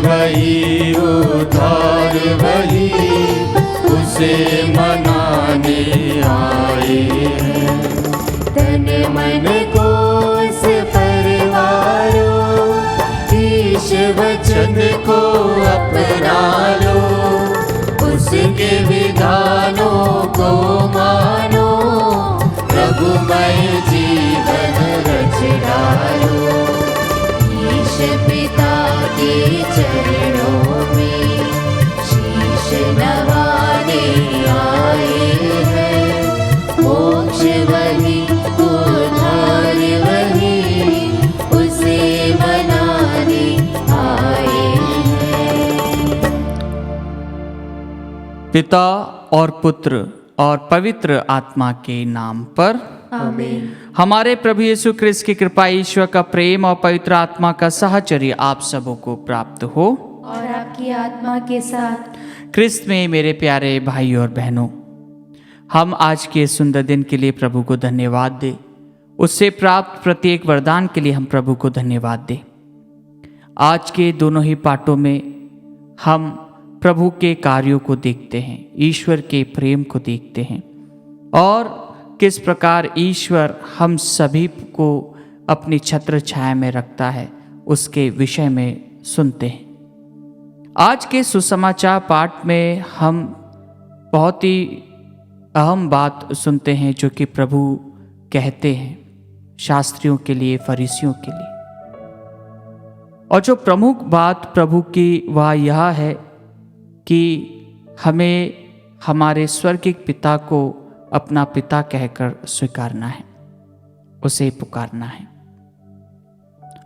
वही, उद्धार वही, उसे मनाने आए हैं। तन मन कोस परवारो, ईश वचन को अपना लो, उसके विधानों को मानो, प्रभुमय जीवन रच डालो। ईश पिता के चरणों में शीश नवाने आए हैं। मोक्ष वही, उद्धार वही, उसे मनाने आए हैं। पिता और पुत्र और पवित्र आत्मा के नाम पर आमीन। हमारे प्रभु यीशु क्रिस्त की कृपा, ईश्वर का प्रेम और पवित्र आत्मा का साहचर्य आप सबों को प्राप्त हो और आपकी आत्मा के साथ। क्रिस्त में मेरे प्यारे भाई और बहनों, हम आज के सुंदर दिन के लिए प्रभु को धन्यवाद दें। उससे प्राप्त प्रत्येक वरदान के लिए हम प्रभु को धन्यवाद दें। आज के दोनों ही पाठों में हम प्रभु के कार्यों को देखते हैं, ईश्वर के प्रेम को देखते हैं और किस प्रकार ईश्वर हम सभी को अपनी छत्र छाया में रखता है, उसके विषय में सुनते हैं। आज के सुसमाचार पाठ में हम बहुत ही अहम बात सुनते हैं जो कि प्रभु कहते हैं शास्त्रियों के लिए, फरीसियों के लिए। और जो प्रमुख बात प्रभु की वह यह है कि हमें हमारे स्वर्गिक पिता को अपना पिता कहकर स्वीकारना है, उसे पुकारना है।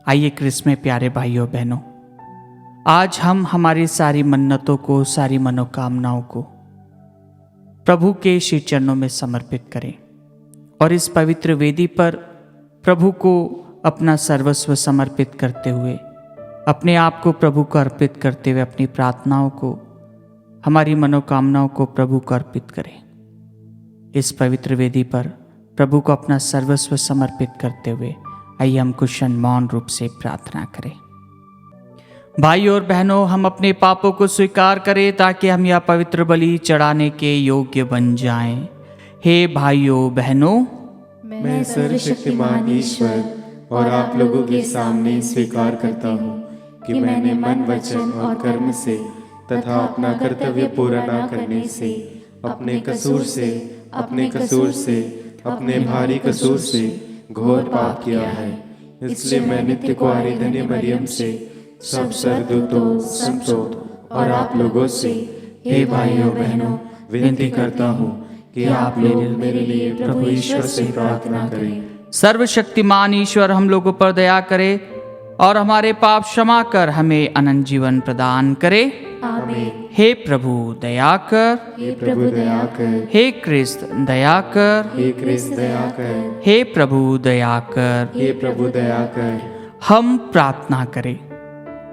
आइए क्रिस्त में प्यारे भाइयों बहनों, आज हम हमारी सारी मन्नतों को, सारी मनोकामनाओं को प्रभु के श्री चरणों में समर्पित करें और इस पवित्र वेदी पर प्रभु को अपना सर्वस्व समर्पित करते हुए, अपने आप को प्रभु को अर्पित करते हुए, अपनी प्रार्थनाओं को, हमारी मनोकामनाओं को प्रभु को अर्पित करें। इस पवित्र वेदी पर प्रभु को अपना सर्वस्व समर्पित करते हुए आइए हम कुछ मौन रूप से प्रार्थना करें। भाई और बहनों, हम अपने पापों को स्वीकार करें ताकि हम यह पवित्र बलि चढ़ाने के योग्य बन जाएं। हे भाइयों बहनों, मैं सर्वशक्तिमान ईश्वर और आप लोगों के सामने स्वीकार करता हूँ कि मैंने मन, वचन और कर्म से तथा अपना कर्तव्य पूरा न करने से, अपने कसूर से, अपने भारी कसूर से घोर पाप किया है। इसलिए मैं नित्य कुंवारी धन्य मरियम से, सब स्वर्गदूतों, संतों और आप लोगों से, हे भाइयों बहनों, विनती करता हूँ कि आप लोग मेरे लिए प्रभु ईश्वर से प्रार्थना करें। सर्वशक्तिमान ईश्वर हम लोगों पर दया करे और हमारे पाप क्षमा कर हमें अनंत जीवन प्रदान करे। आमीन। हे प्रभु दया कर, हे प्रभु दया कर, हे क्रिस्त दया कर, हे क्रिस्त दया कर, हे प्रभु दया कर। हे प्रभु दया कर। हम प्रार्थना करें।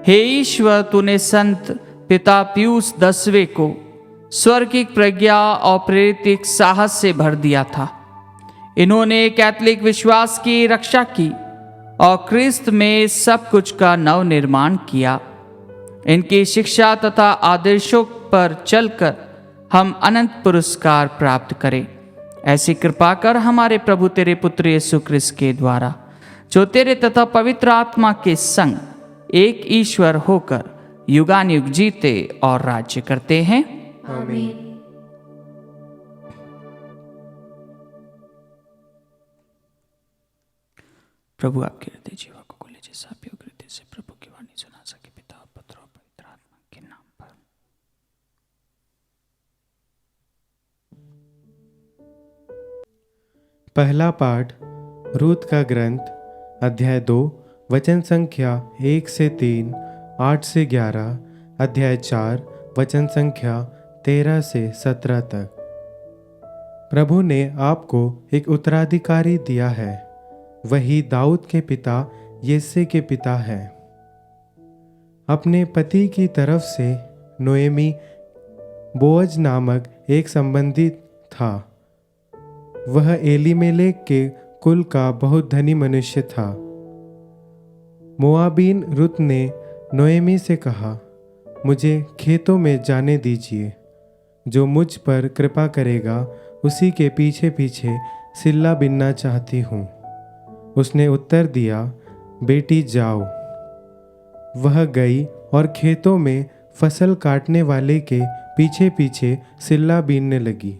हे ईश्वर, तूने संत पिता पियूस 10वें को स्वर्गिक प्रज्ञा और प्रेरित साहस से भर दिया था। इन्होंने कैथोलिक विश्वास की रक्षा की और क्रिस्त में सब कुछ का नव निर्माण किया। इनकी शिक्षा तथा आदर्शों पर चलकर हम अनंत पुरस्कार प्राप्त करें। ऐसी कृपा कर हमारे प्रभु तेरे पुत्र यीशु क्रिस्त के द्वारा, जो तेरे तथा पवित्र आत्मा के संग एक ईश्वर होकर युगानुयुग जीते और राज्य करते हैं। आमीन। प्रभु आपके हृदय जीवा को खोले, जैसा आप योग्य हृदय से प्रभु की वाणी सुना सके। पिता और पुत्र और पवित्र आत्मा के नाम पर। पहला पाठ रूत का ग्रंथ, अध्याय 2, वचन संख्या 1 से 3, 8 से 11, अध्याय 4, वचन संख्या 13 से 17 तक। प्रभु ने आपको एक उत्तराधिकारी दिया है, वही दाऊद के पिता यिशै के पिता है। अपने पति की तरफ से नोएमी बोअज नामक एक संबंधी था। वह एलीमेलेक के कुल का बहुत धनी मनुष्य था। मोआबीन रुत ने नोएमी से कहा, मुझे खेतों में जाने दीजिए। जो मुझ पर कृपा करेगा उसी के पीछे पीछे सिल्ला बिनना चाहती हूँ। उसने उत्तर दिया, बेटी जाओ। वह गई और खेतों में फसल काटने वाले के पीछे पीछे सिल्ला बीनने लगी।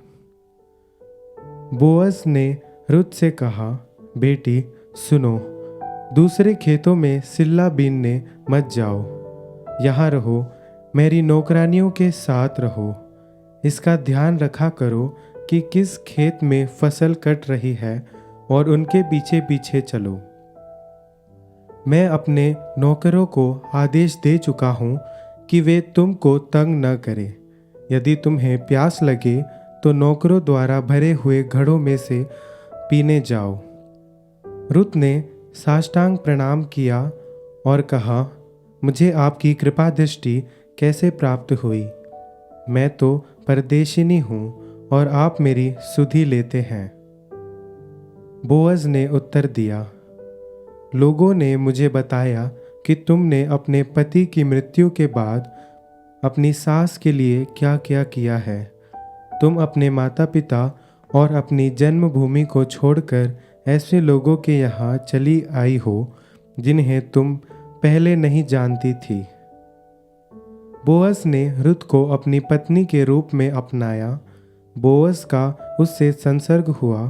बोअज ने रुत से कहा, बेटी सुनो, दूसरे खेतों में सिल्ला बीनने मत जाओ, यहाँ रहो, मेरी नौकरानियों के साथ रहो। इसका ध्यान रखा करो कि किस खेत में फसल कट रही है और उनके पीछे पीछे चलो। मैं अपने नौकरों को आदेश दे चुका हूँ कि वे तुमको तंग न करें। यदि तुम्हें प्यास लगे तो नौकरों द्वारा भरे हुए घड़ों में से पीने जाओ। रुत ने साष्टांग प्रणाम किया और कहा, मुझे आपकी कृपा दृष्टि कैसे प्राप्त हुई? मैं तो परदेशिनी हूँ और आप मेरी सुधि लेते हैं। बोअज ने उत्तर दिया, लोगों ने मुझे बताया कि तुमने अपने पति की मृत्यु के बाद अपनी सास के लिए क्या क्या किया है। तुम अपने माता पिता और अपनी जन्मभूमि को छोड़कर ऐसे लोगों के यहाँ चली आई हो जिन्हें तुम पहले नहीं जानती थी। बोअज ने रुत को अपनी पत्नी के रूप में अपनाया। बोअज का उससे संसर्ग हुआ।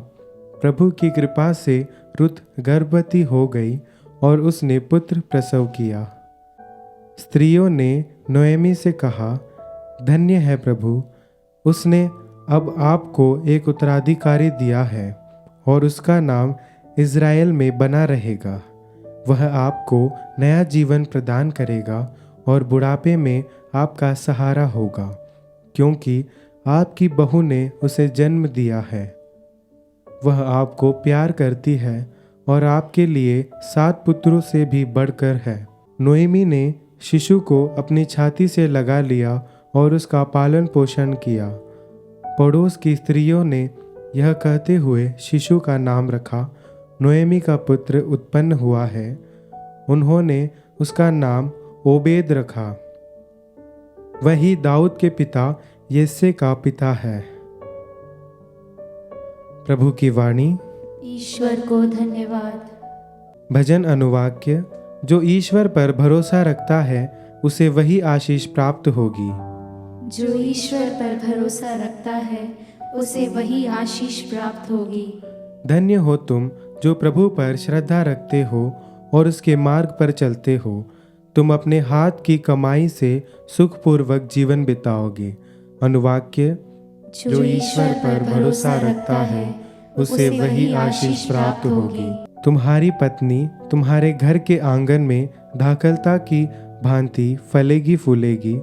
प्रभु की कृपा से रुत गर्भवती हो गई और उसने पुत्र प्रसव किया। स्त्रियों ने नोएमी से कहा, धन्य है प्रभु, उसने अब आपको एक उत्तराधिकारी दिया है और उसका नाम इज़राइल में बना रहेगा। वह आपको नया जीवन प्रदान करेगा और बुढ़ापे में आपका सहारा होगा, क्योंकि आपकी बहू ने उसे जन्म दिया है। वह आपको प्यार करती है और आपके लिए 7 पुत्रों से भी बढ़कर है। नोएमी ने शिशु को अपनी छाती से लगा लिया और उसका पालन पोषण किया। पड़ोस की स्त्रियों ने यह कहते हुए शिशु का नाम रखा, नोएमी का पुत्र उत्पन्न हुआ है। उन्होंने उसका नाम ओबेद रखा। वही दाऊद के पिता यिशै का पिता है। प्रभु की वाणी। ईश्वर को धन्यवाद। भजन अनुवाक्य। जो ईश्वर पर भरोसा रखता है उसे वही आशीष प्राप्त होगी। जो ईश्वर पर भरोसा रखता है उसे वही आशीष प्राप्त होगी। धन्य हो तुम जो प्रभु पर श्रद्धा रखते हो और उसके मार्ग पर चलते हो। तुम अपने हाथ की कमाई से सुखपूर्वक जीवन बिताओगे। अनुवाक्य। जो ईश्वर पर भरोसा रखता है उसे वही आशीष प्राप्त होगी। तुम्हारी पत्नी तुम्हारे घर के आंगन में दाखलता की भांति फलेगी फूलेगी।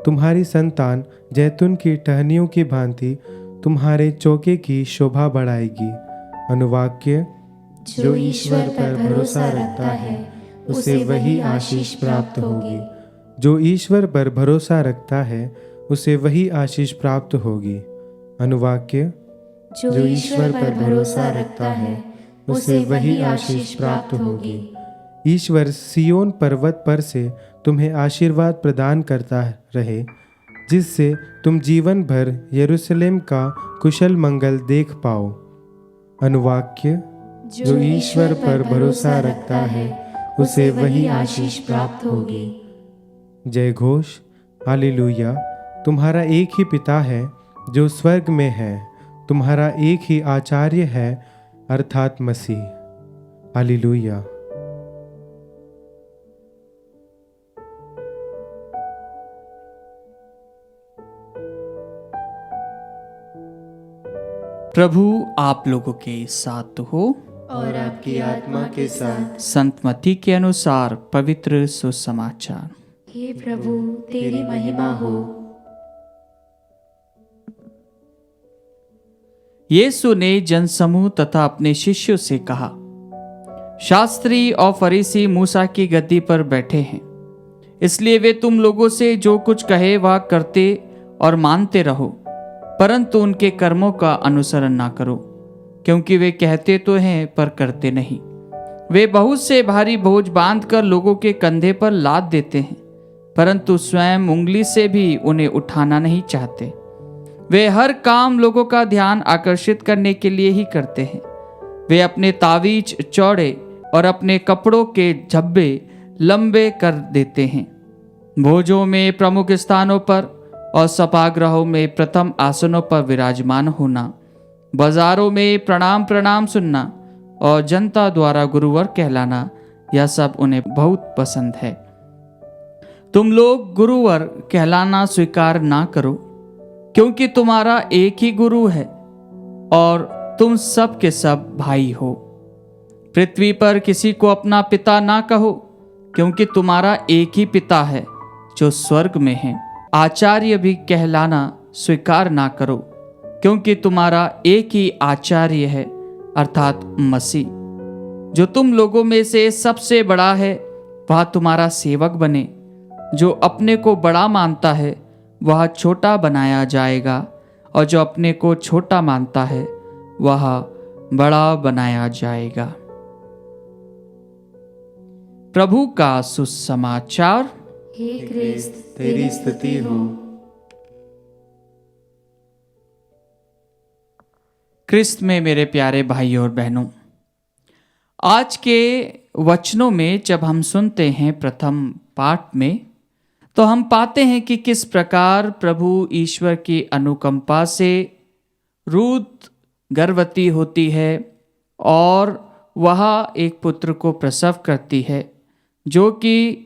तुम्हारी संतान जैतून की टहनियों की भांति तुम्हारे चौके की शोभा बढ़ाएगी। अनुवाक्य। जो ईश्वर पर भरोसा रखता है उसे वही आशीष प्राप्त होगी। जो ईश्वर पर भरोसा रखता है उसे वही आशीष प्राप्त होगी। अनुवाक्य। जो ईश्वर पर भरोसा रखता है उसे वही आशीष प्राप्त होगी। ईश्वर सियोन पर्वत पर से तुम्हें आशीर्वाद प्रदान करता रहे, जिससे तुम जीवन भर यरूशलेम का कुशल मंगल देख पाओ। अनुवाक्य। जो ईश्वर पर भरोसा रखता है उसे वही आशीष प्राप्त होगी। जय घोष। हालेलुया। तुम्हारा एक ही पिता है जो स्वर्ग में है, तुम्हारा एक ही आचार्य है अर्थात मसीह। हालेलुया। प्रभु आप लोगों के साथ हो और आपकी आत्मा के साथ। संत मत्ती के अनुसार पवित्र सुसमाचार। हे प्रभु तेरी महिमा हो। यीशु ने जनसमूह तथा अपने शिष्यों से कहा, शास्त्री और फरीसी मूसा की गद्दी पर बैठे हैं, इसलिए वे तुम लोगों से जो कुछ कहे वह करते और मानते रहो, परंतु उनके कर्मों का अनुसरण ना करो, क्योंकि वे कहते तो हैं पर करते नहीं। वे बहुत से भारी बोझ बांधकर लोगों के कंधे पर लाद देते हैं, परंतु स्वयं उंगली से भी उन्हें उठाना नहीं चाहते। वे हर काम लोगों का ध्यान आकर्षित करने के लिए ही करते हैं। वे अपने तावीज चौड़े और अपने कपड़ों के झब्बे लंबे कर देते हैं। भोजों में प्रमुख स्थानों पर और सभागृहों में प्रथम आसनों पर विराजमान होना, बाजारों में प्रणाम प्रणाम सुनना और जनता द्वारा गुरुवर कहलाना, यह सब उन्हें बहुत पसंद है। तुम लोग गुरुवर कहलाना स्वीकार ना करो, क्योंकि तुम्हारा एक ही गुरु है और तुम सब के सब भाई हो। पृथ्वी पर किसी को अपना पिता ना कहो, क्योंकि तुम्हारा एक ही पिता है जो स्वर्ग में है। आचार्य भी कहलाना स्वीकार ना करो, क्योंकि तुम्हारा एक ही आचार्य है, अर्थात मसीह। जो तुम लोगों में से सबसे बड़ा है वह तुम्हारा सेवक बने। जो अपने को बड़ा मानता है वह छोटा बनाया जाएगा, और जो अपने को छोटा मानता है वह बड़ा बनाया जाएगा। प्रभु का सुसमाचार। हे क्रिस्त, तेरी स्तुति हो। क्रिस्त में मेरे प्यारे भाई और बहनों, आज के वचनों में जब हम सुनते हैं प्रथम पाठ में, तो हम पाते हैं कि किस प्रकार प्रभु ईश्वर की अनुकंपा से रूत गर्भवती होती है और वह एक पुत्र को प्रसव करती है, जो कि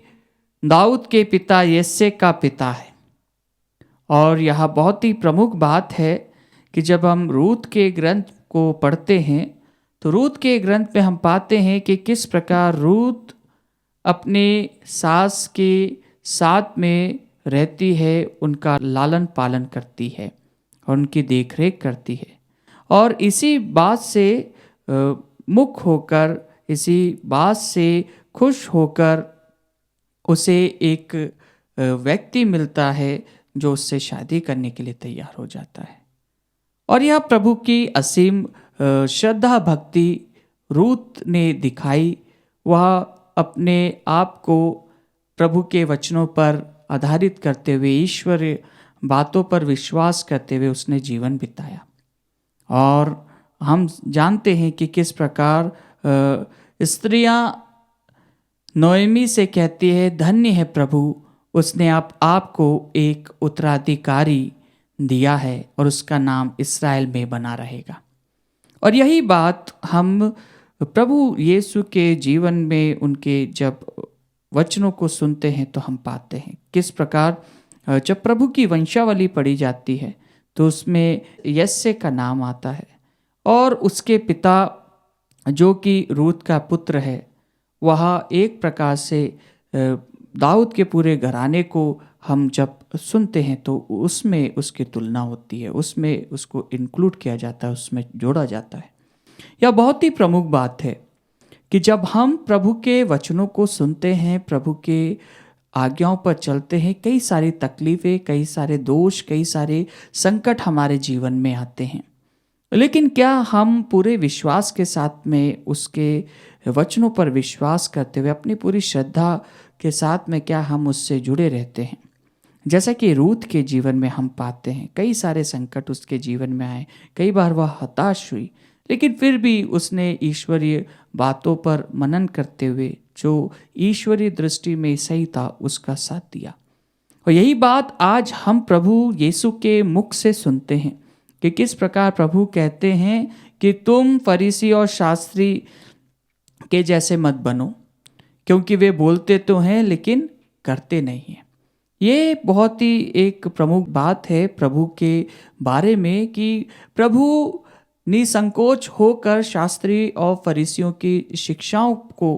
दाऊद के पिता यिशै का पिता है। और यह बहुत ही प्रमुख बात है कि जब हम रूत के ग्रंथ को पढ़ते हैं तो रूत के ग्रंथ में हम पाते हैं कि किस प्रकार रूत अपने सास के साथ में रहती है, उनका लालन पालन करती है और उनकी देखरेख करती है। और इसी बात से मुख होकर, इसी बात से खुश होकर उसे एक व्यक्ति मिलता है जो उससे शादी करने के लिए तैयार हो जाता है। और यह प्रभु की असीम श्रद्धा भक्ति रूत ने दिखाई। वह अपने आप को प्रभु के वचनों पर आधारित करते हुए, ईश्वरीय बातों पर विश्वास करते हुए उसने जीवन बिताया। और हम जानते हैं कि किस प्रकार स्त्रियां नोएमी से कहती है, धन्य है प्रभु, उसने आपको एक उत्तराधिकारी दिया है और उसका नाम इस्राएल में बना रहेगा। और यही बात हम प्रभु यीशु के जीवन में उनके जब वचनों को सुनते हैं तो हम पाते हैं किस प्रकार जब प्रभु की वंशावली पढ़ी जाती है तो उसमें यिशै का नाम आता है, और उसके पिता जो कि रूत का पुत्र है वह एक प्रकार से दाऊद के पूरे घराने को हम जब सुनते हैं तो उसमें उसकी तुलना होती है, उसमें उसको इंक्लूड किया जाता है, उसमें जोड़ा जाता है। यह बहुत ही प्रमुख बात है कि जब हम प्रभु के वचनों को सुनते हैं, प्रभु के आज्ञाओं पर चलते हैं, कई सारी तकलीफ़ें, कई सारे दोष, कई सारे संकट हमारे जीवन में आते हैं, लेकिन क्या हम पूरे विश्वास के साथ में उसके वचनों पर विश्वास करते हुए अपनी पूरी श्रद्धा के साथ में क्या हम उससे जुड़े रहते हैं? जैसा कि रूत के जीवन में हम पाते हैं कई सारे संकट उसके जीवन में आए, कई बार वह हताश हुई, लेकिन फिर भी उसने ईश्वरीय बातों पर मनन करते हुए जो ईश्वरीय दृष्टि में सही था उसका साथ दिया। और यही बात आज हम प्रभु यीशु के मुख से सुनते हैं कि किस प्रकार प्रभु कहते हैं कि तुम फरीसी और शास्त्री के जैसे मत बनो, क्योंकि वे बोलते तो हैं लेकिन करते नहीं हैं। ये बहुत ही एक प्रमुख बात है प्रभु के बारे में कि प्रभु निसंकोच होकर शास्त्री और फरीसियों की शिक्षाओं को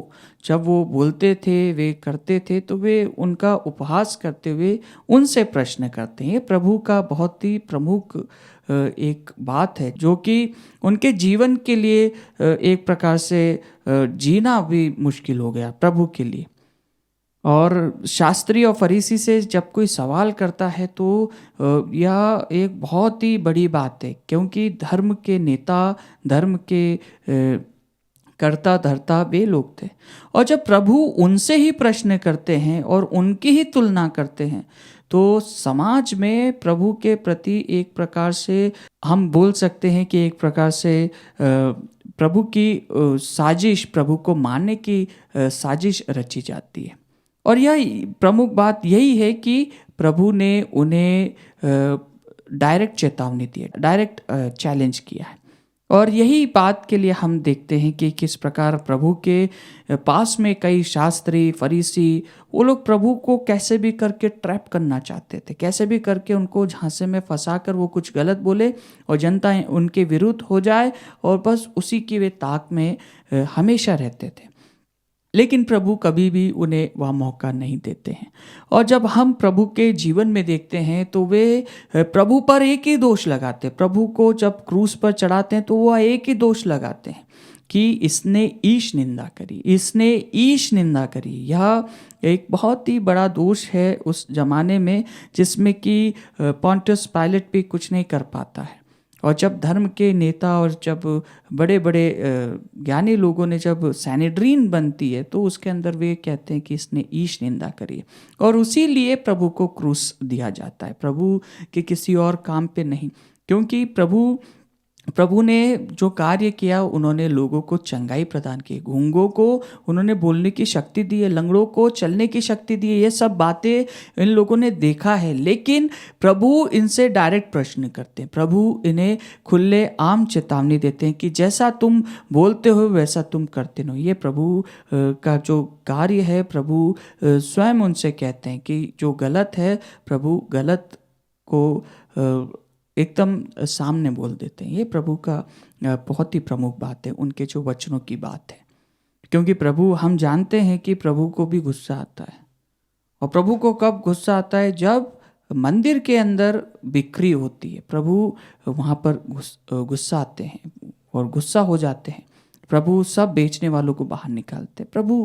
जब वो बोलते थे, वे करते थे, तो वे उनका उपहास करते हुए उनसे प्रश्न करते हैं। प्रभु का बहुत ही प्रमुख एक बात है जो कि उनके जीवन के लिए एक प्रकार से जीना भी मुश्किल हो गया प्रभु के लिए। और शास्त्री और फरीसी से जब कोई सवाल करता है तो यह एक बहुत ही बड़ी बात है, क्योंकि धर्म के नेता, धर्म के करता धरता वे लोग थे। और जब प्रभु उनसे ही प्रश्न करते हैं और उनकी ही तुलना करते हैं, तो समाज में प्रभु के प्रति एक प्रकार से हम बोल सकते हैं कि एक प्रकार से प्रभु की साजिश, प्रभु को मारने की साजिश रची जाती है। और यह प्रमुख बात यही है कि प्रभु ने उन्हें डायरेक्ट चेतावनी दी है, डायरेक्ट चैलेंज किया है। और यही बात के लिए हम देखते हैं कि किस प्रकार प्रभु के पास में कई शास्त्री, फरीसी, वो लोग प्रभु को कैसे भी करके ट्रैप करना चाहते थे, कैसे भी करके उनको झांसे में फंसा कर वो कुछ गलत बोले और जनता उनके विरुद्ध हो जाए, और बस उसी की वे ताक में हमेशा रहते थे। लेकिन प्रभु कभी भी उन्हें वह मौका नहीं देते हैं। और जब हम प्रभु के जीवन में देखते हैं तो वे प्रभु पर एक ही दोष लगाते हैं। प्रभु को जब क्रूस पर चढ़ाते हैं तो वह एक ही दोष लगाते हैं कि इसने ईश निंदा करी, इसने ईश निंदा करी। यह एक बहुत ही बड़ा दोष है उस जमाने में, जिसमें कि पोंटियस पायलट भी कुछ नहीं कर पाता है। और जब धर्म के नेता और जब बड़े बड़े ज्ञानी लोगों ने जब सैनेड्रीन बनती है तो उसके अंदर वे कहते हैं कि इसने ईश निंदा करी, और उसी लिए प्रभु को क्रूस दिया जाता है, प्रभु के किसी और काम पे नहीं। क्योंकि प्रभु ने जो कार्य किया, उन्होंने लोगों को चंगाई प्रदान की, गूंगों को उन्होंने बोलने की शक्ति दी है, लंगड़ों को चलने की शक्ति दी है। ये सब बातें इन लोगों ने देखा है, लेकिन प्रभु इनसे डायरेक्ट प्रश्न करते हैं। प्रभु इन्हें खुले आम चेतावनी देते हैं कि जैसा तुम बोलते हो वैसा तुम करते हो। ये प्रभु का जो कार्य है, प्रभु स्वयं उनसे कहते हैं कि जो गलत है, प्रभु गलत को एकदम सामने बोल देते हैं। ये प्रभु का बहुत ही प्रमुख बात है, उनके जो वचनों की बात है। क्योंकि प्रभु, हम जानते हैं कि प्रभु को भी गुस्सा आता है। और प्रभु को कब गुस्सा आता है? जब मंदिर के अंदर बिक्री होती है, प्रभु वहाँ पर गुस्सा आते हैं और गुस्सा हो जाते हैं। प्रभु सब बेचने वालों को बाहर निकालते हैं। प्रभु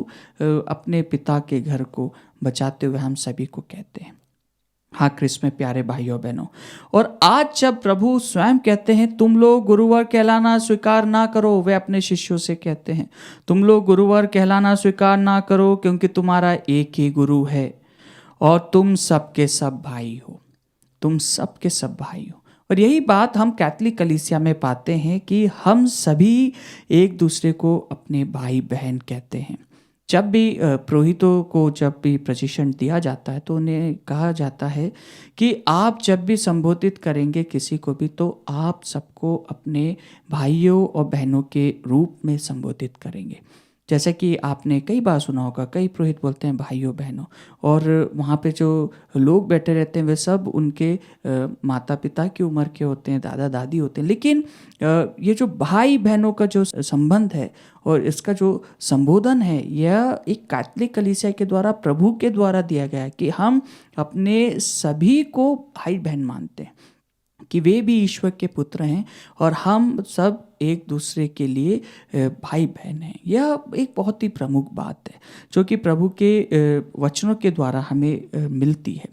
अपने पिता के घर को बचाते हुए हम सभी को कहते हैं। हाँ क्रिस्त में प्यारे भाइयों बहनों, और आज जब प्रभु स्वयं कहते हैं तुम लोग गुरुवर कहलाना स्वीकार ना करो, वे अपने शिष्यों से कहते हैं तुम लोग गुरुवर कहलाना स्वीकार ना करो, क्योंकि तुम्हारा एक ही गुरु है और तुम सबके सब भाई हो, तुम सबके सब भाई हो। और यही बात हम कैथोलिक कलीसिया में पाते हैं कि हम सभी एक दूसरे को अपने भाई बहन कहते हैं। जब भी पुरोहितों को जब भी प्रशिक्षण दिया जाता है तो उन्हें कहा जाता है कि आप जब भी संबोधित करेंगे किसी को भी, तो आप सबको अपने भाइयों और बहनों के रूप में संबोधित करेंगे। जैसे कि आपने कई बार सुना होगा, कई पुरोहित बोलते हैं भाइयों बहनों, और वहाँ पे जो लोग बैठे रहते हैं वे सब उनके माता पिता की उम्र के होते हैं, दादा दादी होते हैं। लेकिन ये जो भाई बहनों का जो संबंध है और इसका जो संबोधन है, यह एक कैथोलिक कलीसिया के द्वारा, प्रभु के द्वारा दिया गया है कि हम अपने सभी को भाई बहन मानते हैं, कि वे भी ईश्वर के पुत्र हैं और हम सब एक दूसरे के लिए भाई बहन हैं। यह एक बहुत ही प्रमुख बात है जो कि प्रभु के वचनों के द्वारा हमें मिलती है।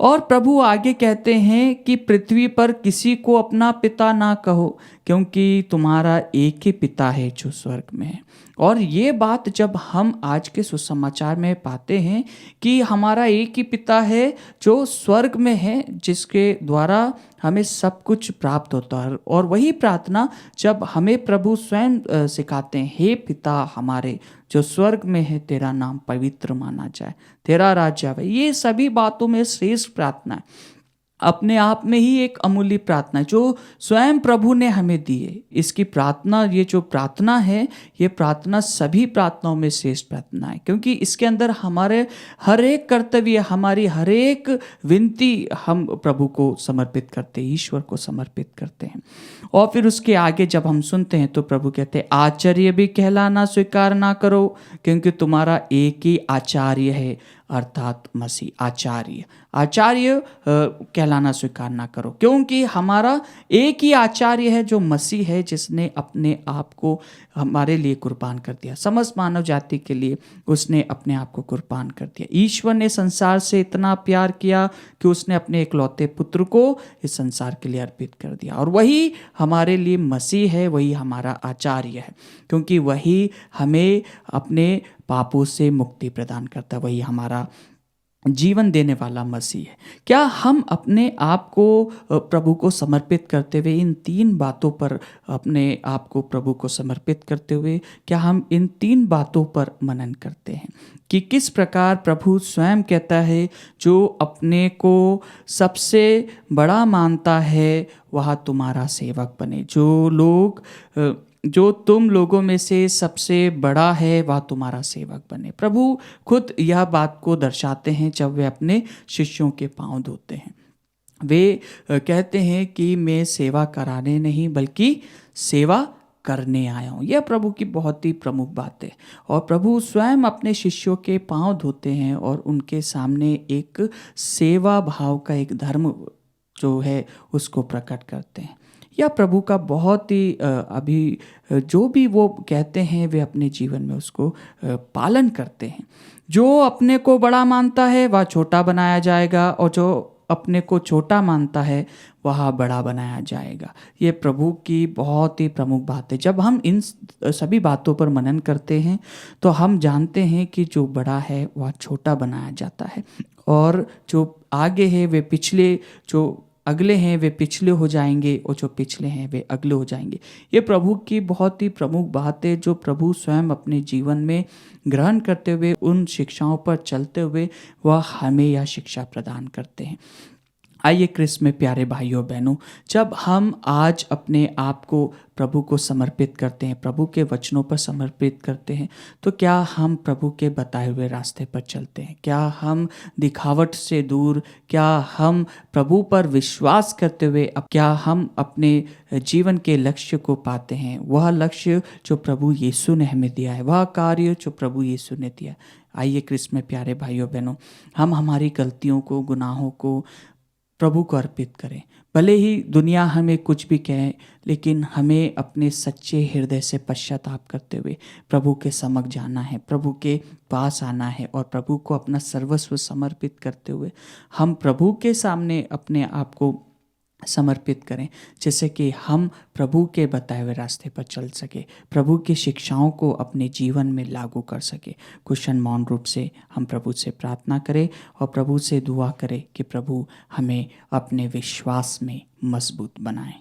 और प्रभु आगे कहते हैं कि पृथ्वी पर किसी को अपना पिता ना कहो, क्योंकि तुम्हारा एक ही पिता है जो स्वर्ग में है। और ये बात जब हम आज के सुसमाचार में पाते हैं कि हमारा एक ही पिता है जो स्वर्ग में है, जिसके द्वारा हमें सब कुछ प्राप्त होता है। और वही प्रार्थना जब हमें प्रभु स्वयं सिखाते हैं, हे पिता हमारे जो स्वर्ग में है, तेरा नाम पवित्र माना जाए, तेरा राज्य आवे। ये सभी बातों में श्रेष्ठ प्रार्थना है, अपने आप में ही एक अमूल्य प्रार्थना है जो स्वयं प्रभु ने हमें दी है। इसकी प्रार्थना, ये जो प्रार्थना है, ये प्रार्थना सभी प्रार्थनाओं में श्रेष्ठ प्रार्थना है, क्योंकि इसके अंदर हमारे हर एक कर्तव्य, हमारी हर एक विनती हम प्रभु को समर्पित करते हैं, ईश्वर को समर्पित करते हैं। और फिर उसके आगे जब हम सुनते हैं तो प्रभु कहते हैं आचार्य भी कहलाना स्वीकार ना करो, क्योंकि तुम्हारा एक ही आचार्य है। अर्थात मसीह, आचार्य कहलाना स्वीकार ना करो, क्योंकि हमारा एक ही आचार्य है जो मसीह है, जिसने अपने आप को हमारे लिए कुर्बान कर दिया। समस्त मानव जाति के लिए उसने अपने आप को कुर्बान कर दिया। ईश्वर ने संसार से इतना प्यार किया कि उसने अपने इकलौते पुत्र को इस संसार के लिए अर्पित कर दिया, और वही हमारे लिए मसीह है, वही हमारा आचार्य है, क्योंकि वही हमें अपने पापों से मुक्ति प्रदान करता है, वही हमारा जीवन देने वाला मसीह है। क्या हम अपने आप को प्रभु को समर्पित करते हुए, इन 3 बातों पर अपने आप को प्रभु को समर्पित करते हुए, क्या हम इन 3 बातों पर मनन करते हैं कि किस प्रकार प्रभु स्वयं कहता है, जो अपने को सबसे बड़ा मानता है वह तुम्हारा सेवक बने, जो तुम लोगों में से सबसे बड़ा है वह तुम्हारा सेवक बने। प्रभु खुद यह बात को दर्शाते हैं जब वे अपने शिष्यों के पांव धोते हैं। वे कहते हैं कि मैं सेवा कराने नहीं बल्कि सेवा करने आया हूँ। यह प्रभु की बहुत ही प्रमुख बात है, और प्रभु स्वयं अपने शिष्यों के पांव धोते हैं और उनके सामने एक सेवा भाव का एक धर्म जो है उसको प्रकट करते हैं। या प्रभु का बहुत ही अभी जो भी वो कहते हैं वे अपने जीवन में उसको पालन करते हैं। जो अपने को बड़ा मानता है वह छोटा बनाया जाएगा, और जो अपने को छोटा मानता है वह बड़ा बनाया जाएगा। ये प्रभु की बहुत ही प्रमुख बात है। जब हम इन सभी बातों पर मनन करते हैं तो हम जानते हैं कि जो बड़ा है वह छोटा बनाया जाता है, और जो आगे है वे पिछले, जो अगले हैं वे पिछले हो जाएंगे, और जो पिछले हैं वे अगले हो जाएंगे। ये प्रभु की बहुत ही प्रमुख बात है, जो प्रभु स्वयं अपने जीवन में ग्रहण करते हुए, उन शिक्षाओं पर चलते हुए वह हमें यह शिक्षा प्रदान करते हैं। आइए क्रिस्त में प्यारे भाइयों बहनों, जब हम आज अपने आप को प्रभु को समर्पित करते हैं, प्रभु के वचनों पर समर्पित करते हैं, तो क्या हम प्रभु के बताए हुए रास्ते पर चलते हैं? क्या हम दिखावट से दूर, क्या हम प्रभु पर विश्वास करते हुए, क्या हम अपने जीवन के लक्ष्य को पाते हैं? वह लक्ष्य जो प्रभु यीशु ने हमें दिया है, वह कार्य जो प्रभु यीशु ने दिया। आइए क्रिस्त में प्यारे भाइयों बहनों, हम हमारी गलतियों को, गुनाहों को प्रभु को अर्पित करें। भले ही दुनिया हमें कुछ भी कहे, लेकिन हमें अपने सच्चे हृदय से पश्चाताप करते हुए प्रभु के समक्ष जाना है, प्रभु के पास आना है, और प्रभु को अपना सर्वस्व समर्पित करते हुए हम प्रभु के सामने अपने आप को समर्पित करें, जिससे कि हम प्रभु के बताए हुए रास्ते पर चल सके, प्रभु की शिक्षाओं को अपने जीवन में लागू कर सके। कुशन मौन रूप से हम प्रभु से प्रार्थना करें और प्रभु से दुआ करें कि प्रभु हमें अपने विश्वास में मजबूत बनाए।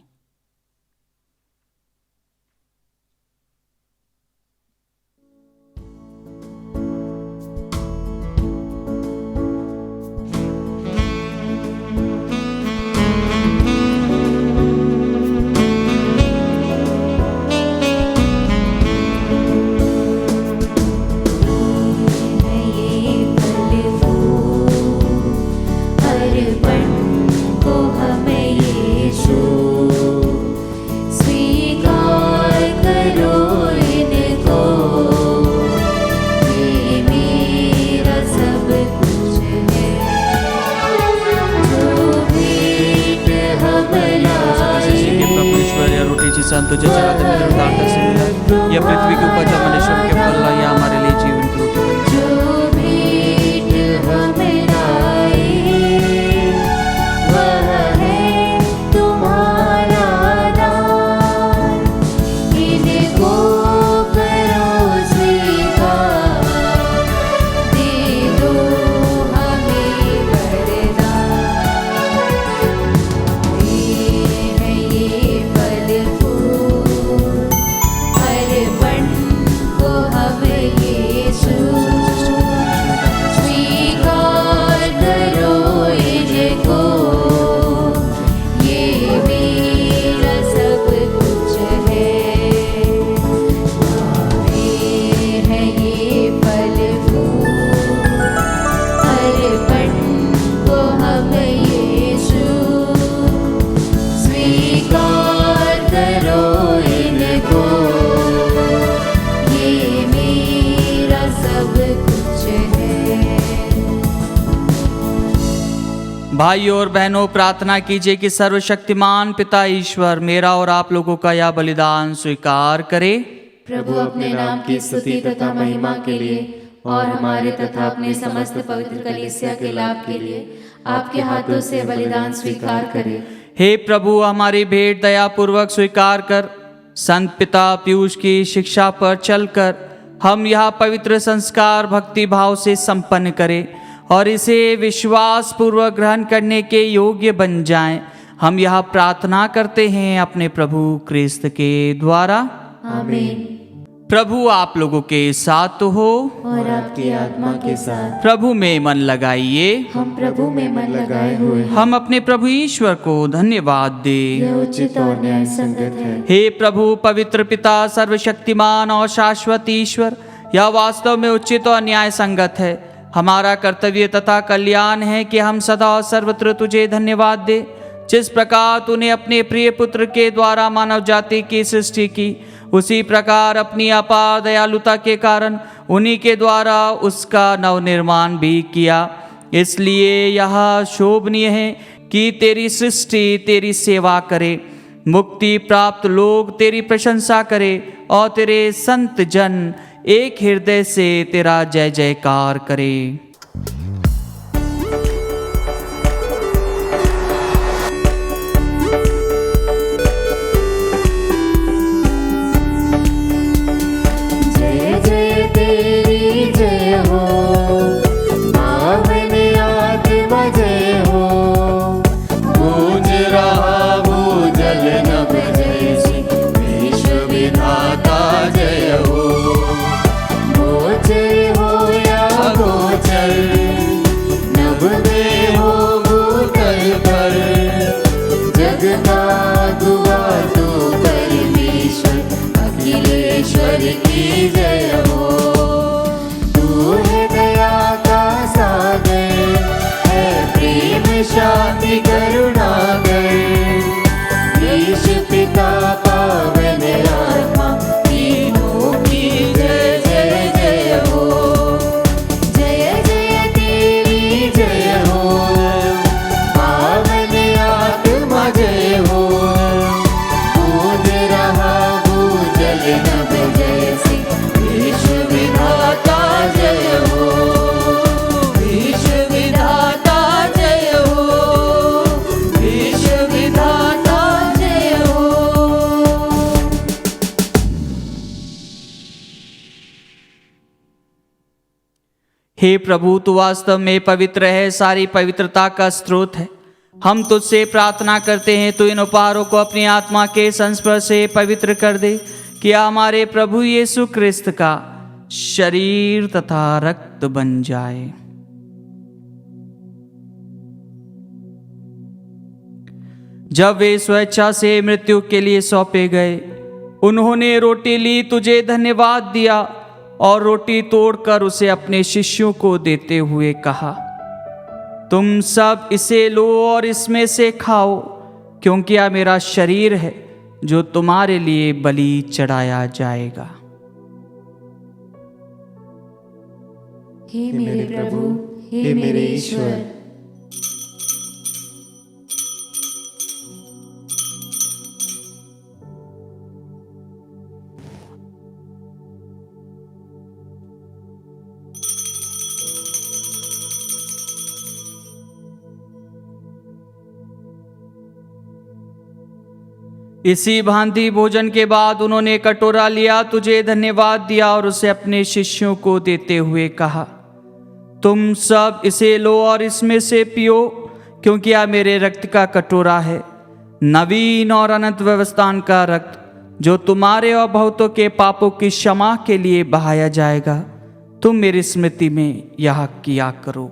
तुझे चढ़ाते मेरे उदारता से मिला, यह पृथ्वी के ऊपर जब मनुष्य के फल लाया, हमारे लिए जीवन की रोटी बनी। जो भेंट हमें लाई, वह है तुम्हारा दान, इनको करो स्वीकार, दे दो हमें वरदान। ये है ये फल फूल भाइयों और बहनों, प्रार्थना कीजिए कि सर्वशक्तिमान पिता ईश्वर मेरा और आप लोगों का यह बलिदान स्वीकार करे। प्रभु अपने नाम की स्तुति तथा महिमा के लिए और हमारे तथा अपने समस्त पवित्र कलीसिया के लाभ के लिए आपके हाथों से बलिदान स्वीकार करे। हे प्रभु, हमारी भेंट दयापूर्वक स्वीकार कर संत पिता पीयूष की शिक्षा पर चलकर हम यह पवित्र संस्कार भक्ति भाव से संपन्न करें और इसे विश्वास पूर्वक ग्रहण करने के योग्य बन जाएं। हम यह प्रार्थना करते हैं अपने प्रभु क्रिस्त के द्वारा। आमीन। प्रभु आप लोगों के साथ हो और आपकी आत्मा के साथ। प्रभु में मन लगाइए। हम प्रभु में मन लगाए हुए हैं। हम अपने प्रभु ईश्वर को धन्यवाद दे। यह उचित और न्याय संगत है। हे प्रभु पवित्र पिता सर्वशक्तिमान और शाश्वत ईश्वर, यह वास्तव में उचित और न्याय संगत है। हमारा कर्तव्य तथा कल्याण है कि हम सदा और सर्वत्र तुझे धन्यवाद दे। जिस प्रकार तूने अपने प्रिय पुत्र के द्वारा मानव जाति की सृष्टि की, उसी प्रकार अपनी अपार दयालुता के कारण उन्हीं के द्वारा उसका नवनिर्माण भी किया। इसलिए यह शोभनीय है कि तेरी सृष्टि तेरी सेवा करे, मुक्ति प्राप्त लोग तेरी प्रशंसा करे और तेरे संत जन एक हृदय से तेरा जय जयकार करे। जय जय तेरी जय हो, पावन आत्मा जय हो। गूंज रहा भूजल नभ जैसी, विश्व विधाता जय हो। गोचर हो या गोचर, नभ में हो भूतल पर। जगन्नाथ हुआ तू परमेश्वर, अखिलेश्वर की जय हो। तू है दया का सागर, है प्रेम शांति करुणागर। ईश पिता पावन आत्मा, तीनों की जय जय जय हो। जय जय तेरी जय हो, पावन आत्मा जय हो। कूद रहा भूजल नभ जैसी, विश्व विधाता जय हो। विश्व विधाता जय हो, विश्व विधाता जय हो। हे प्रभु, तू वास्तव में पवित्र है, सारी पवित्रता का स्रोत है। हम तुझसे प्रार्थना करते हैं, तू इन उपहारों को अपनी आत्मा के संस्पर्श से पवित्र कर दे, कि हमारे प्रभु यीशु क्रिस्त का शरीर तथा रक्त बन जाए। जब वे स्वेच्छा से मृत्यु के लिए सौंपे गए, उन्होंने रोटी ली, तुझे धन्यवाद दिया और रोटी तोड़कर उसे अपने शिष्यों को देते हुए कहा, तुम सब इसे लो और इसमें से खाओ, क्योंकि यह मेरा शरीर है जो तुम्हारे लिए बलि चढ़ाया जाएगा। हे मेरे प्रभु, हे मेरे ईश्वर। इसी भांति भोजन के बाद उन्होंने कटोरा लिया, तुझे धन्यवाद दिया और उसे अपने शिष्यों को देते हुए कहा, तुम सब इसे लो और इसमें से पियो, क्योंकि यह मेरे रक्त का कटोरा है, नवीन और अनंत व्यवस्थान का रक्त, जो तुम्हारे और बहुतों के पापों की क्षमा के लिए बहाया जाएगा। तुम मेरी स्मृति में यह किया करो।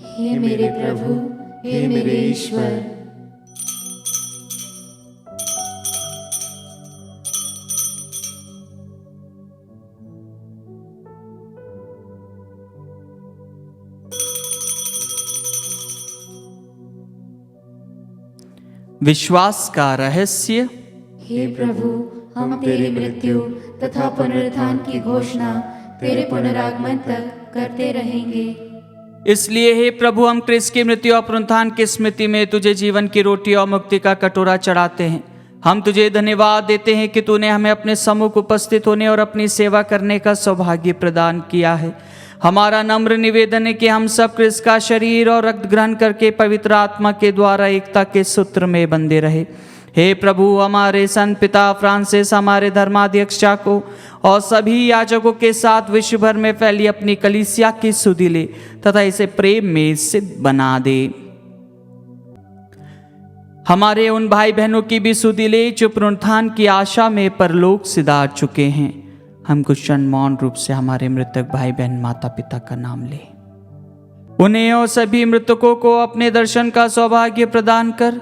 हे मेरे प्रभु, हे मेरे ईश्वर। विश्वास का रहस्य। हे प्रभु, हम तेरी मृत्यु तथा पुनरुत्थान की घोषणा तेरे पुनरागमन तक करते रहेंगे। इसलिए हे प्रभु, हम क्रिस्त की मृत्यु और पुनरुत्थान की स्मृति में तुझे जीवन की रोटी और मुक्ति का कटोरा चढ़ाते हैं। हम तुझे धन्यवाद देते हैं कि तूने हमें अपने सम्मुख उपस्थित होने और अपनी सेवा करने का सौभाग्य प्रदान किया है। हमारा नम्र निवेदन है कि हम सब क्रिस्त का शरीर और रक्त ग्रहण करके पवित्र आत्मा के द्वारा एकता के सूत्र में बंधे रहे। हे प्रभु, हमारे संत पिता फ्रांसिस, हमारे धर्माध्यक्ष चाको और सभी याजकों के साथ विश्व भर में फैली अपनी कलीसिया की सुधि ले तथा इसे प्रेम में सिद्ध बना दे। हमारे उन भाई बहनों की भी सुधि ले जो पुनरुत्थान की आशा में परलोक सिधार चुके हैं। हम कुछ क्षण मौन रूप से हमारे मृतक भाई बहन माता पिता का नाम ले। उन्हें और सभी मृतकों को अपने दर्शन का सौभाग्य प्रदान कर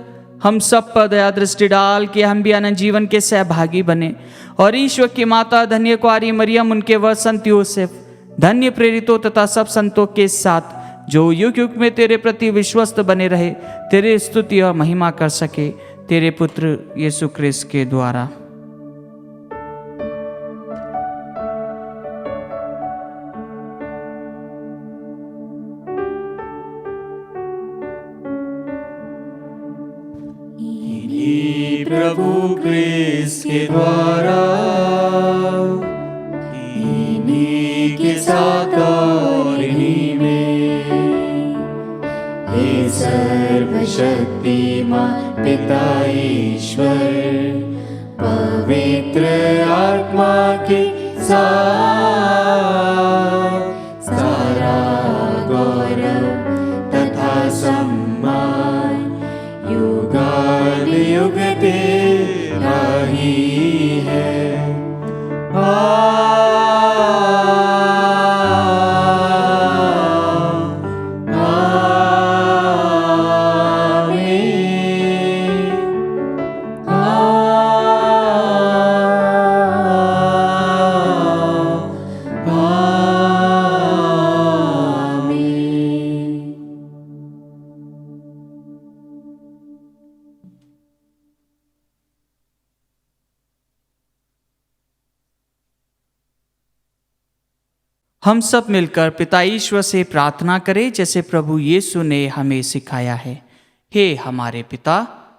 हम सब पर दया दृष्टि डाल के हम भी अनंत जीवन के सहभागी बने और ईश्वर की माता धन्य कुआरी मरियम, उनके वर संत यूसुफ, धन्य प्रेरितों तथा सब संतों के साथ जो युग युग में तेरे प्रति विश्वस्त बने रहे, तेरे स्तुति और महिमा कर सके, तेरे पुत्र यीशु क्रिस्त के द्वारा। प्रभु क्रिस्त के द्वारा, इन्हीं के साथ और इन्हीं में, हे सर्वशक्तिमान पिता ईश्वर, पवित्र आत्मा के साथ सारा गौरव तथा सम्मान युगानुयुग तेरा ही है। हम सब मिलकर पिता ईश्वर से प्रार्थना करें जैसे प्रभु यीशु ने हमें सिखाया है। हे हमारे पिता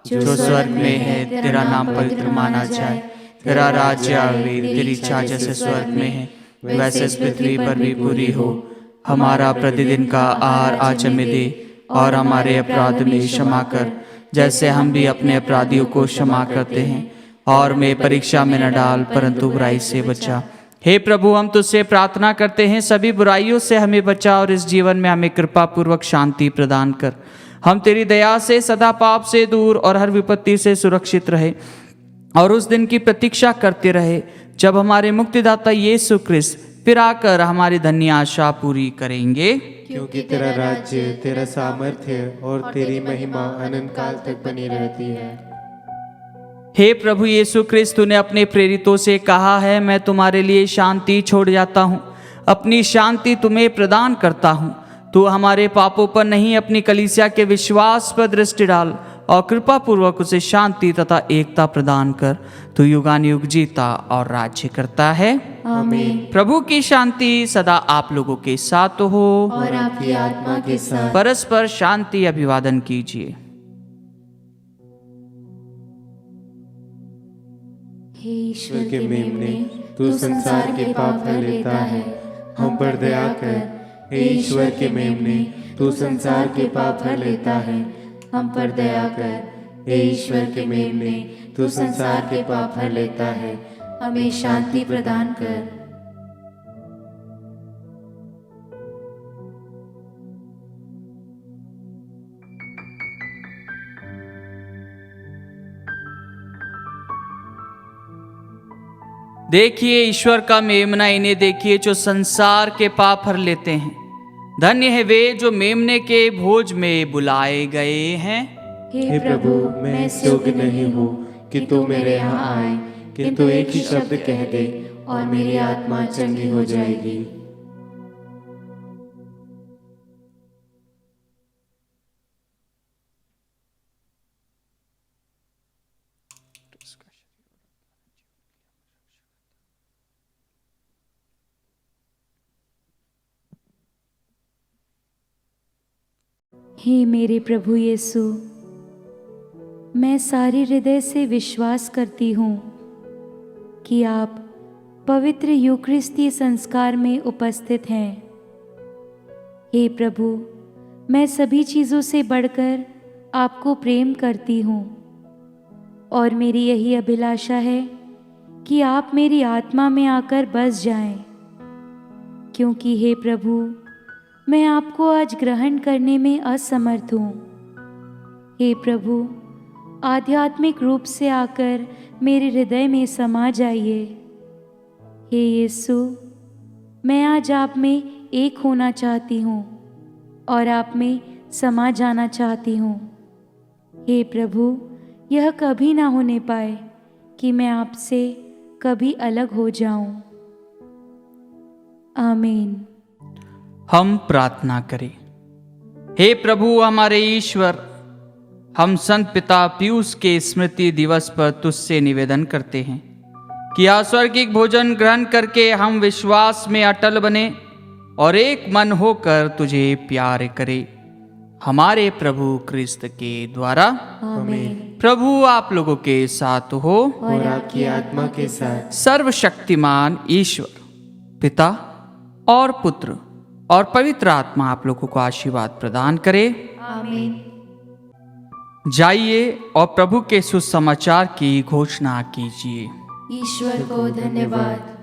जो स्वर्ग में है, तेरा नाम पवित्र माना जाए, तेरा राज्य आवे, तेरी इच्छा जैसे स्वर्ग में है वैसे इस पृथ्वी पर भी पूरी हो। हमारा प्रतिदिन का आहार आज हमें दे और हमारे अपराध में क्षमा कर जैसे हम भी अपने अपराधियों को क्षमा करते हैं, और मैं परीक्षा में न डाल परंतु बुराई से बचा। हे प्रभु, हम तुझसे प्रार्थना करते हैं सभी बुराइयों से हमें बचा और इस जीवन में हमें कृपा पूर्वक शांति प्रदान कर। हम तेरी दया से सदा पाप से दूर और हर विपत्ति से सुरक्षित रहे और उस दिन की प्रतीक्षा करते रहे जब हमारे मुक्तिदाता यीशु क्रिस्त फिर आकर हमारी धन्य आशा पूरी करेंगे। क्योंकि तेरा राज्य, तेरा सामर्थ्य और तेरी महिमा अनंत काल तक बनी रहती है। हे प्रभु यीशु क्रिस्त, तूने अपने प्रेरितों से कहा है, मैं तुम्हारे लिए शांति छोड़ जाता हूँ, अपनी शांति तुम्हें प्रदान करता हूँ। तू हमारे पापों पर नहीं, अपनी कलीसिया के विश्वास पर दृष्टि डाल और कृपा पूर्वक उसे शांति तथा एकता प्रदान कर। तू युगानुयुग जीता और राज्य करता है। आमीन। प्रभु की शांति सदा आप लोगों के साथ हो और आपकी आत्मा के साथ। परस्पर शांति अभिवादन कीजिए। हे ईश्वर के मेमने, तू संसार के पाप हर लेता है, हम पर दया कर। हे ईश्वर के मेमने, तू संसार के पाप हर लेता है, हम पर दया कर। हे ईश्वर के मेमने, तू संसार के पाप हर लेता है, हमें शांति प्रदान कर। देखिए ईश्वर का मेमना, इन्हें देखिए जो संसार के पाप हर लेते हैं। धन्य है वे जो मेमने के भोज में बुलाए गए हैं। हे प्रभु, मैं इस योग्य नहीं हूँ कि तू मेरे यहाँ आए, किंतु एक ही शब्द कह दे और मेरी आत्मा चंगी हो जाएगी। हे मेरे प्रभु यीशु, मैं सारे हृदय से विश्वास करती हूँ कि आप पवित्र यूकरिस्तीय संस्कार में उपस्थित हैं। हे प्रभु, मैं सभी चीज़ों से बढ़कर आपको प्रेम करती हूँ और मेरी यही अभिलाषा है कि आप मेरी आत्मा में आकर बस जाएं, क्योंकि हे प्रभु, मैं आपको आज ग्रहण करने में असमर्थ हूँ। हे प्रभु, आध्यात्मिक रूप से आकर मेरे हृदय में समा जाइए। हे यीशु, मैं आज आप में एक होना चाहती हूँ और आप में समा जाना चाहती हूँ। हे प्रभु, यह कभी ना होने पाए कि मैं आपसे कभी अलग हो जाऊं। आमीन। हम प्रार्थना करें। हे प्रभु हमारे ईश्वर, हम संत पिता पीयूष के स्मृति दिवस पर तुझसे निवेदन करते हैं कि अस्वर्गिक भोजन ग्रहण करके हम विश्वास में अटल बने और एक मन होकर तुझे प्यार करें। हमारे प्रभु क्रिस्त के द्वारा। आमीन। प्रभु आप लोगों के साथ हो और आपकी आत्मा के साथ। सर्वशक्तिमान ईश्वर पिता और पुत्र और पवित्र आत्मा आप लोगों को आशीर्वाद प्रदान करे। आमीन। जाइए और प्रभु के सुसमाचार की घोषणा कीजिए। ईश्वर को धन्यवाद।